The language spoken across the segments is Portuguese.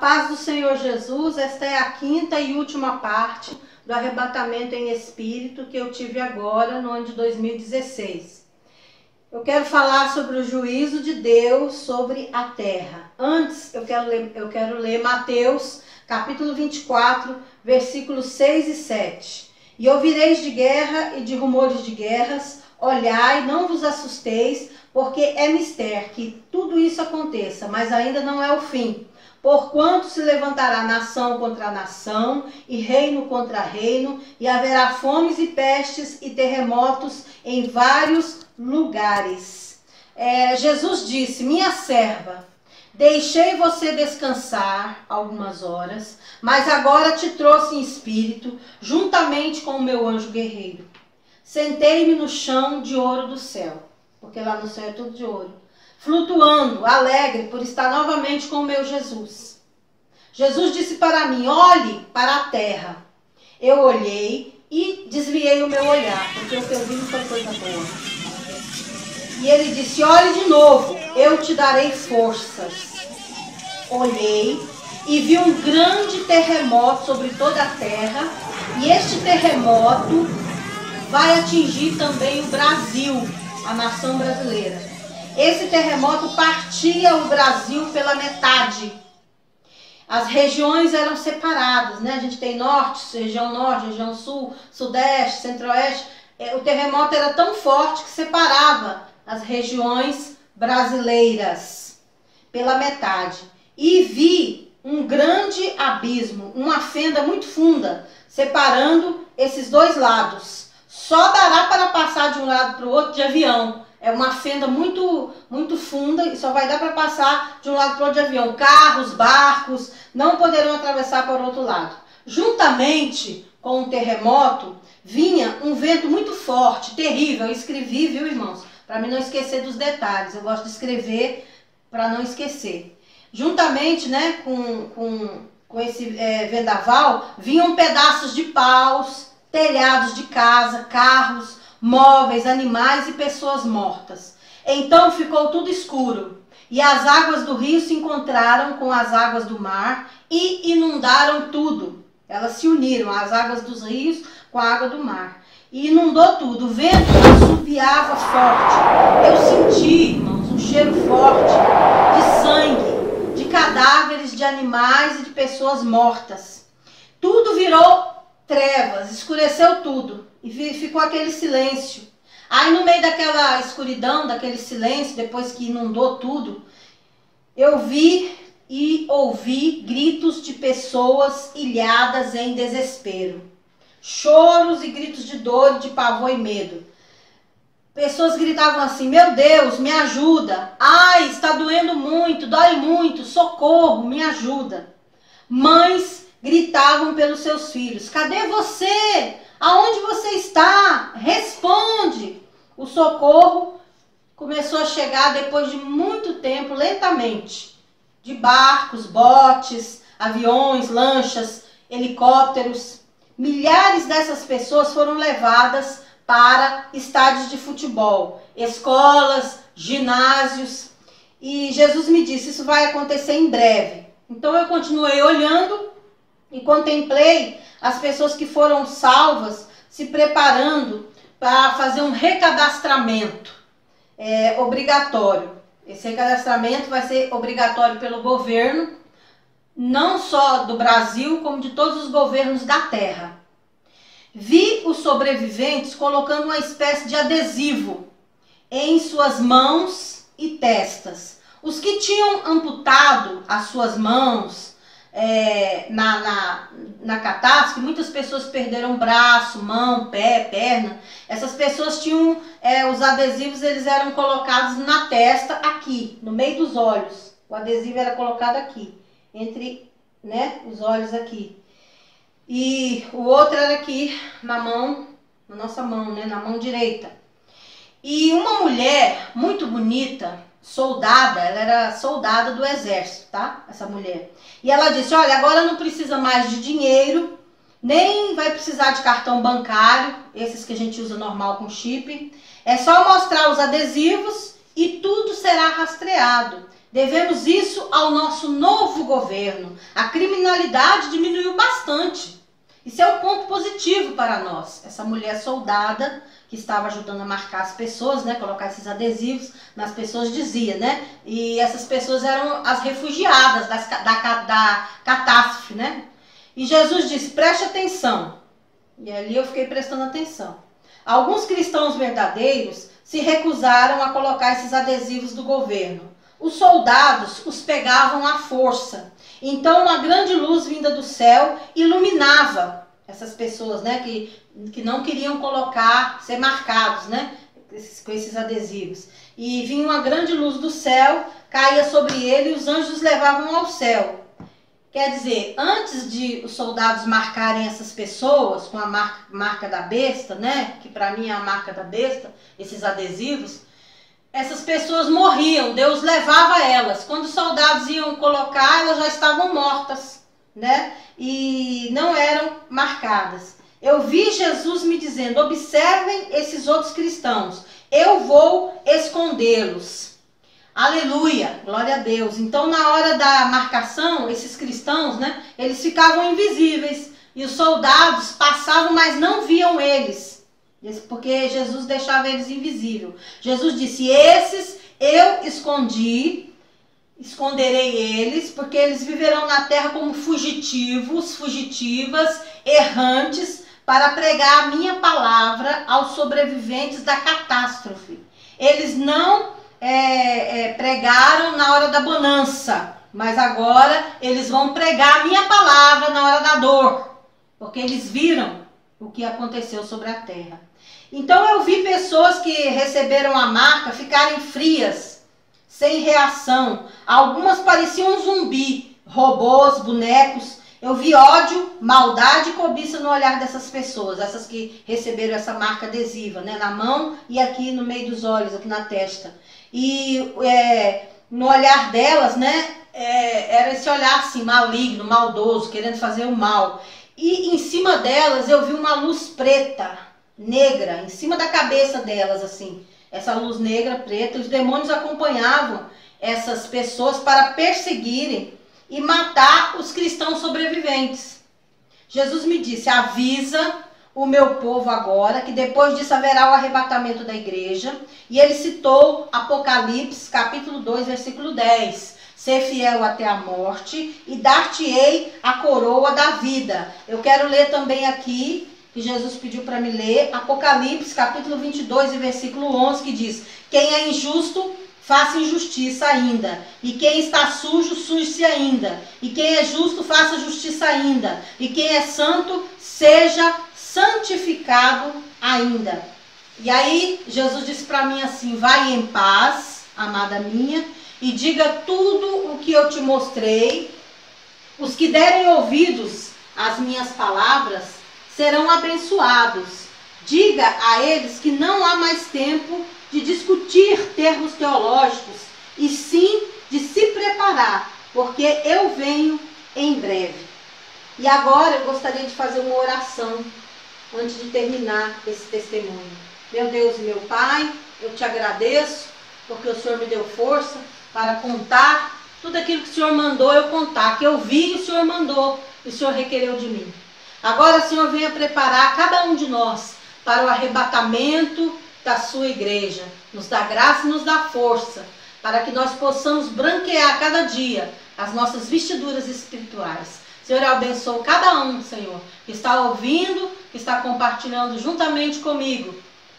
paz do Senhor Jesus, esta é a quinta e última parte do arrebatamento em espírito que eu tive agora no ano de 2016. Eu quero falar sobre o juízo de Deus sobre a terra. Antes, eu quero ler Mateus, capítulo 24, versículos 6 e 7. E ouvireis de guerra e de rumores de guerras, olhai, não vos assusteis, porque é mister que tudo isso aconteça, mas ainda não é o fim. Porquanto se levantará nação contra nação, e reino contra reino, e haverá fomes e pestes e terremotos em vários lugares. Jesus disse: minha serva, deixei você descansar algumas horas, mas agora te trouxe em espírito, juntamente com o meu anjo guerreiro. Sentei-me no chão de ouro do céu, porque lá no céu é tudo de ouro, flutuando, alegre por estar novamente com o meu Jesus. Jesus disse para mim: olhe para a terra. Eu olhei e desviei o meu olhar, porque o que eu vi não foi coisa boa. E ele disse: olhe de novo, eu te darei forças. Olhei e vi um grande terremoto sobre toda a terra, e este terremoto vai atingir também o Brasil, a nação brasileira. Esse terremoto partia o Brasil pela metade. As regiões eram separadas, né? A gente tem norte, região sul, sudeste, centro-oeste. O terremoto era tão forte que separava as regiões brasileiras pela metade. E vi um grande abismo, uma fenda muito funda, separando esses dois lados. Só dará para passar de um lado para o outro de avião. É uma fenda muito funda e só vai dar para passar de um lado para o outro de avião. Carros, barcos não poderão atravessar para o outro lado. Juntamente com o terremoto, vinha um vento muito forte, terrível. Eu escrevi, viu, irmãos? Para mim não esquecer dos detalhes. Eu gosto de escrever para não esquecer. Juntamente, né, com esse vendaval, vinham pedaços de paus, telhados de casa, carros, móveis, animais e pessoas mortas. Então ficou tudo escuro, e as águas do rio se encontraram com as águas do mar e inundaram tudo. Elas se uniram, as águas dos rios com a água do mar, e inundou tudo. O vento assobiava forte. Eu senti, irmãos, um cheiro forte de sangue, de cadáveres de animais e de pessoas mortas. Tudo virou trevas, escureceu tudo e ficou aquele silêncio. Aí no meio daquela escuridão, daquele silêncio, depois que inundou tudo, eu vi e ouvi gritos de pessoas ilhadas em desespero, choros e gritos de dor, de pavor e medo. Pessoas gritavam assim: meu Deus, me ajuda, ai, está doendo muito, dói muito, socorro, me ajuda. Mães gritavam pelos seus filhos: cadê você? Aonde você está? Responde! O socorro começou a chegar depois de muito tempo, lentamente. De barcos, botes, aviões, lanchas, helicópteros. Milhares dessas pessoas foram levadas para estádios de futebol, escolas, ginásios. E Jesus me disse: isso vai acontecer em breve. Então eu continuei olhando e contemplei as pessoas que foram salvas se preparando para fazer um recadastramento obrigatório. Esse recadastramento vai ser obrigatório pelo governo, não só do Brasil, como de todos os governos da terra. Vi os sobreviventes colocando uma espécie de adesivo em suas mãos e testas. Os que tinham amputado as suas mãos na catástrofe, muitas pessoas perderam braço, mão, pé, perna. Essas pessoas tinham os adesivos, eles eram colocados na testa, aqui, no meio dos olhos. O adesivo era colocado aqui, entre, né, os olhos aqui. E o outro era aqui na mão, na nossa mão, né, na mão direita. E uma mulher muito bonita, soldada, ela era soldada do exército, tá? Essa mulher. E ela disse: olha, agora não precisa mais de dinheiro, nem vai precisar de cartão bancário, esses que a gente usa normal com chip. É só mostrar os adesivos e tudo será rastreado. Devemos isso ao nosso novo governo. A criminalidade diminuiu bastante. Isso é um ponto positivo para nós. Essa mulher soldada que estava ajudando a marcar as pessoas, né, colocar esses adesivos nas pessoas, dizia, né? E essas pessoas eram as refugiadas da catástrofe, né? E Jesus disse, preste atenção. E ali eu fiquei prestando atenção. Alguns cristãos verdadeiros se recusaram a colocar esses adesivos do governo. Os soldados os pegavam à força. Então uma grande luz vinda do céu iluminava essas pessoas, né, que não queriam ser marcados, né, com esses adesivos. E vinha uma grande luz do céu, caía sobre ele e os anjos os levavam ao céu. Quer dizer, antes de os soldados marcarem essas pessoas com a marca da besta, né, que para mim é a marca da besta, esses adesivos, essas pessoas morriam, Deus levava elas. Quando os soldados iam colocar, elas já estavam mortas, né? E não eram marcadas. Eu vi Jesus me dizendo, observem esses outros cristãos, eu vou escondê-los. Aleluia, glória a Deus. Então na hora da marcação, esses cristãos, né, eles ficavam invisíveis. E os soldados passavam, mas não viam eles. Porque Jesus deixava eles invisíveis. Jesus disse, esses eu esconderei eles, porque eles viverão na terra como fugitivos, fugitivas, errantes, para pregar a minha palavra aos sobreviventes da catástrofe. Eles não pregaram na hora da bonança, mas agora eles vão pregar a minha palavra na hora da dor, porque eles viram o que aconteceu sobre a terra. Então eu vi pessoas que receberam a marca ficarem frias, sem reação. Algumas pareciam um zumbi, robôs, bonecos. Eu vi ódio, maldade e cobiça no olhar dessas pessoas, essas que receberam essa marca adesiva, né, na mão e aqui no meio dos olhos, aqui na testa. E no olhar delas, né, era esse olhar assim, maligno, maldoso, querendo fazer o mal. E em cima delas eu vi uma luz preta, negra, em cima da cabeça delas, assim. Essa luz negra, preta, os demônios acompanhavam essas pessoas para perseguirem e matar os cristãos sobreviventes. Jesus me disse, avisa o meu povo agora, que depois disso haverá o arrebatamento da igreja. E ele citou Apocalipse, capítulo 2, versículo 10. Ser fiel até a morte e dar-te-ei a coroa da vida. Eu quero ler também aqui, que Jesus pediu para me ler, Apocalipse, capítulo 22 e versículo 11, que diz, quem é injusto, faça injustiça ainda. E quem está sujo, suje-se ainda. E quem é justo, faça justiça ainda. E quem é santo, seja santificado ainda. E aí, Jesus disse para mim assim, vai em paz, amada minha, e diga tudo o que eu te mostrei. Os que derem ouvidos às minhas palavras serão abençoados. Diga a eles que não há mais tempo de discutir termos teológicos, e sim de se preparar, porque eu venho em breve. E agora eu gostaria de fazer uma oração antes de terminar esse testemunho. Meu Deus e meu Pai, eu te agradeço, porque o Senhor me deu força para contar tudo aquilo que o Senhor mandou eu contar, que eu vi e o Senhor mandou, e o Senhor requereu de mim. Agora, Senhor, venha preparar cada um de nós para o arrebatamento da sua igreja. Nos dá graça e nos dá força, para que nós possamos branquear cada dia as nossas vestiduras espirituais. Senhor, eu abençoo cada um, Senhor, que está ouvindo, que está compartilhando juntamente comigo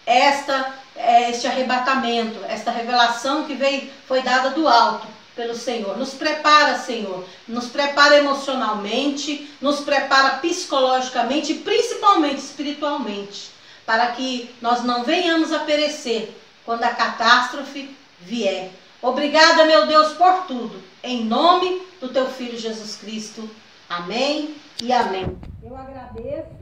este arrebatamento, esta revelação que foi dada do alto pelo Senhor. Nos prepara, Senhor, nos prepara emocionalmente, nos prepara psicologicamente e principalmente espiritualmente, para que nós não venhamos a perecer quando a catástrofe vier. Obrigada, meu Deus, por tudo. Em nome do teu Filho Jesus Cristo. Amém e amém. Eu agradeço.